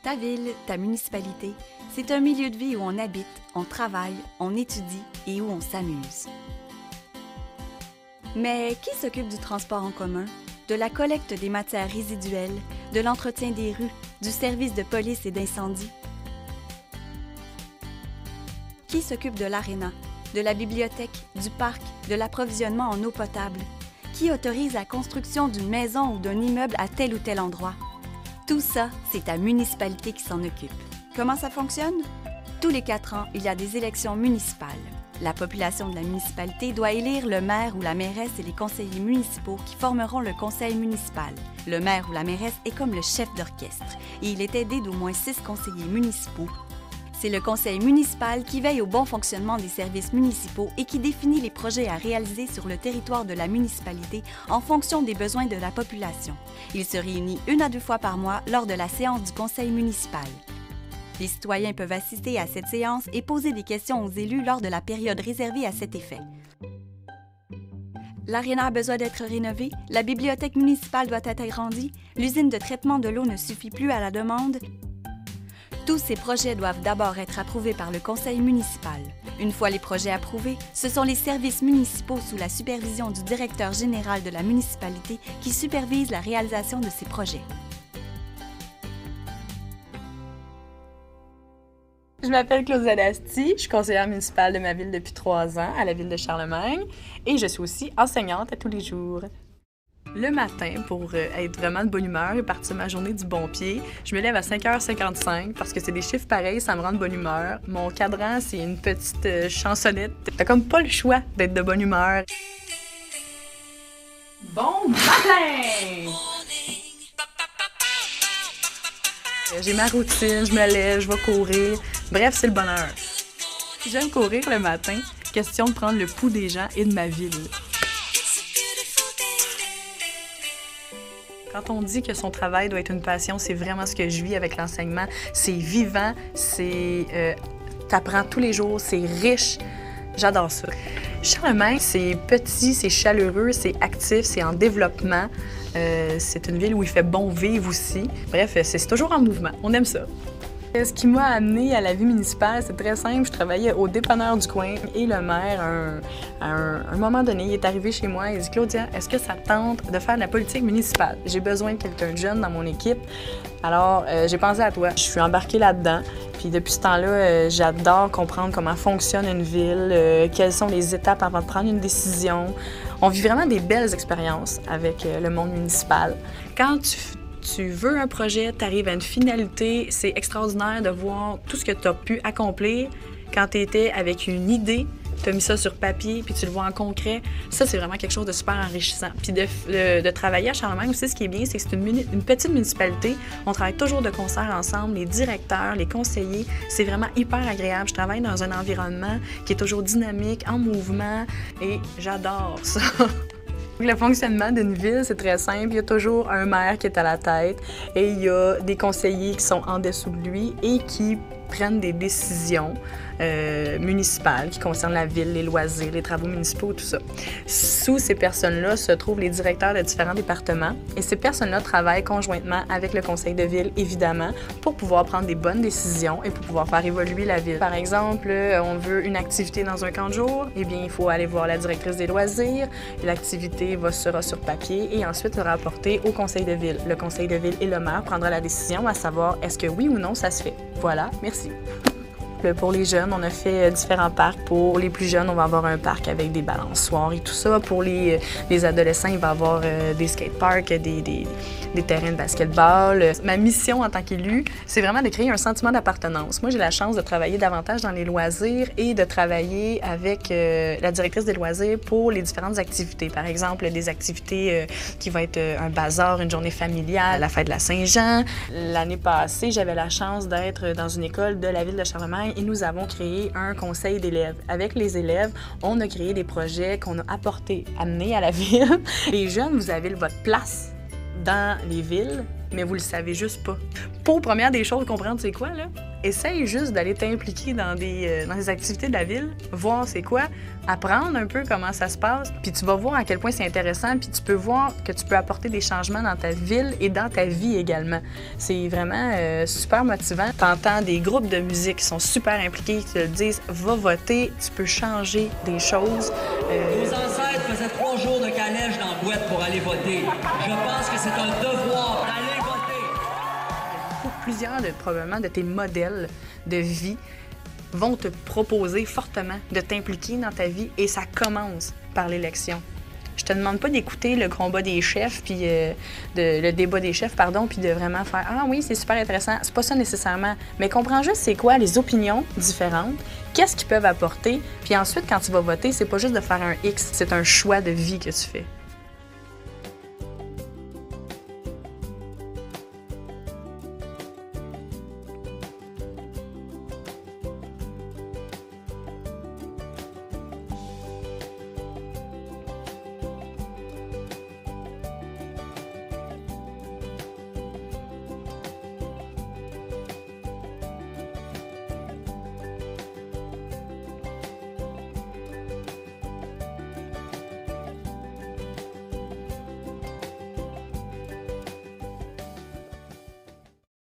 Ta ville, ta municipalité, c'est un milieu de vie où on habite, on travaille, on étudie et où on s'amuse. Mais qui s'occupe du transport en commun, de la collecte des matières résiduelles, de l'entretien des rues, du service de police et d'incendie? Qui s'occupe de l'aréna, de la bibliothèque, du parc, de l'approvisionnement en eau potable? Qui autorise la construction d'une maison ou d'un immeuble à tel ou tel endroit? Tout ça, c'est ta municipalité qui s'en occupe. Comment ça fonctionne? Tous les 4 ans, il y a des élections municipales. La population de la municipalité doit élire le maire ou la mairesse et les conseillers municipaux qui formeront le conseil municipal. Le maire ou la mairesse est comme le chef d'orchestre et il est aidé d'au moins 6 conseillers municipaux. C'est le conseil municipal qui veille au bon fonctionnement des services municipaux et qui définit les projets à réaliser sur le territoire de la municipalité en fonction des besoins de la population. Il se réunit 1 à 2 fois par mois lors de la séance du conseil municipal. Les citoyens peuvent assister à cette séance et poser des questions aux élus lors de la période réservée à cet effet. L'aréna a besoin d'être rénovée, la bibliothèque municipale doit être agrandie, l'usine de traitement de l'eau ne suffit plus à la demande. Tous ces projets doivent d'abord être approuvés par le conseil municipal. Une fois les projets approuvés, ce sont les services municipaux sous la supervision du directeur général de la municipalité qui supervisent la réalisation de ces projets. Je m'appelle Claudia Dasti, je suis conseillère municipale de ma ville depuis 3 ans, à la ville de Charlemagne, et je suis aussi enseignante à tous les jours. Le matin, pour être vraiment de bonne humeur et partir ma journée du bon pied, je me lève à 5h55 parce que c'est des chiffres pareils, ça me rend de bonne humeur. Mon cadran, c'est une petite chansonnette. T'as comme pas le choix d'être de bonne humeur. Bon matin! J'ai ma routine, je me lève, je vais courir. Bref, c'est le bonheur. J'aime courir le matin. Question de prendre le pouls des gens et de ma ville. Quand on dit que son travail doit être une passion, c'est vraiment ce que je vis avec l'enseignement. C'est vivant, t'apprends tous les jours, c'est riche. J'adore ça. Charlemagne, c'est petit, c'est chaleureux, c'est actif, c'est en développement. C'est une ville où il fait bon vivre aussi. Bref, c'est toujours en mouvement. On aime ça. Ce qui m'a amenée à la vie municipale, c'est très simple. Je travaillais au dépanneur du coin et le maire, à un moment donné, il est arrivé chez moi et il dit « Claudia, est-ce que ça te tente de faire de la politique municipale? J'ai besoin de quelqu'un de jeune dans mon équipe. Alors, j'ai pensé à toi. Je suis embarquée là-dedans. Puis depuis ce temps-là, j'adore comprendre comment fonctionne une ville, quelles sont les étapes avant de prendre une décision. On vit vraiment des belles expériences avec le monde municipal. Quand tu veux un projet, tu arrives à une finalité, c'est extraordinaire de voir tout ce que tu as pu accomplir quand tu étais avec une idée, tu as mis ça sur papier, puis tu le vois en concret. Ça, c'est vraiment quelque chose de super enrichissant. Puis de travailler à Charlemagne aussi, ce qui est bien, c'est que c'est une petite municipalité. On travaille toujours de concert ensemble, les directeurs, les conseillers. C'est vraiment hyper agréable. Je travaille dans un environnement qui est toujours dynamique, en mouvement, et j'adore ça. Le fonctionnement d'une ville, c'est très simple. Il y a toujours un maire qui est à la tête et il y a des conseillers qui sont en dessous de lui et qui prennent des décisions municipales qui concernent la ville, les loisirs, les travaux municipaux, tout ça. Sous ces personnes-là se trouvent les directeurs de différents départements et ces personnes-là travaillent conjointement avec le conseil de ville, évidemment, pour pouvoir prendre des bonnes décisions et pour pouvoir faire évoluer la ville. Par exemple, on veut une activité dans un camp de jour, eh bien, il faut aller voir la directrice des loisirs. L'activité sera sur papier et ensuite sera apportée au conseil de ville. Le conseil de ville et le maire prendra la décision à savoir est-ce que oui ou non ça se fait. Voilà, merci. Pour les jeunes, on a fait différents parcs. Pour les plus jeunes, on va avoir un parc avec des balançoires et tout ça. Pour les adolescents, il va y avoir des skateparks, des terrains de basketball. Ma mission en tant qu'élue, c'est vraiment de créer un sentiment d'appartenance. Moi, j'ai la chance de travailler davantage dans les loisirs et de travailler avec la directrice des loisirs pour les différentes activités. Par exemple, des activités qui vont être un bazar, une journée familiale, la fête de la Saint-Jean. L'année passée, j'avais la chance d'être dans une école de la ville de Charlemagne et nous avons créé un conseil d'élèves. Avec les élèves, on a créé des projets qu'on a amenés à la ville. Les jeunes, vous avez votre place dans les villes, mais vous le savez juste pas. Pour première des choses, comprendre c'est quoi, là? essaye juste d'aller t'impliquer dans des activités de la ville, voir c'est quoi, apprendre un peu comment ça se passe, puis tu vas voir à quel point c'est intéressant, puis tu peux voir que tu peux apporter des changements dans ta ville et dans ta vie également. C'est vraiment super motivant. T'entends des groupes de musique qui sont super impliqués, qui te disent « va voter, tu peux changer des choses ». Nos ancêtres faisaient 3 jours de calèche dans la boîte pour aller voter. Je pense que c'est un devoir d'aller voter. Plusieurs probablement de tes modèles de vie vont te proposer fortement de t'impliquer dans ta vie et ça commence par l'élection. Je te demande pas d'écouter le combat des chefs, puis le débat des chefs, pardon, puis de vraiment faire « Ah oui, c'est super intéressant ». C'est pas ça nécessairement, mais comprends juste c'est quoi les opinions différentes, qu'est-ce qu'ils peuvent apporter, puis ensuite, quand tu vas voter, c'est pas juste de faire un X, c'est un choix de vie que tu fais.